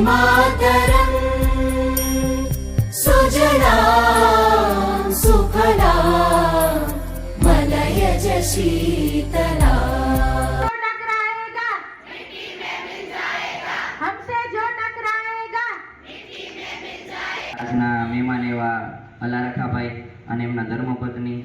मातरम् सुजलां सुफलां मलयज शीतला। આજના મહેમાન એવા અલારખાભાઈ અને એમના ધર્મપત્ની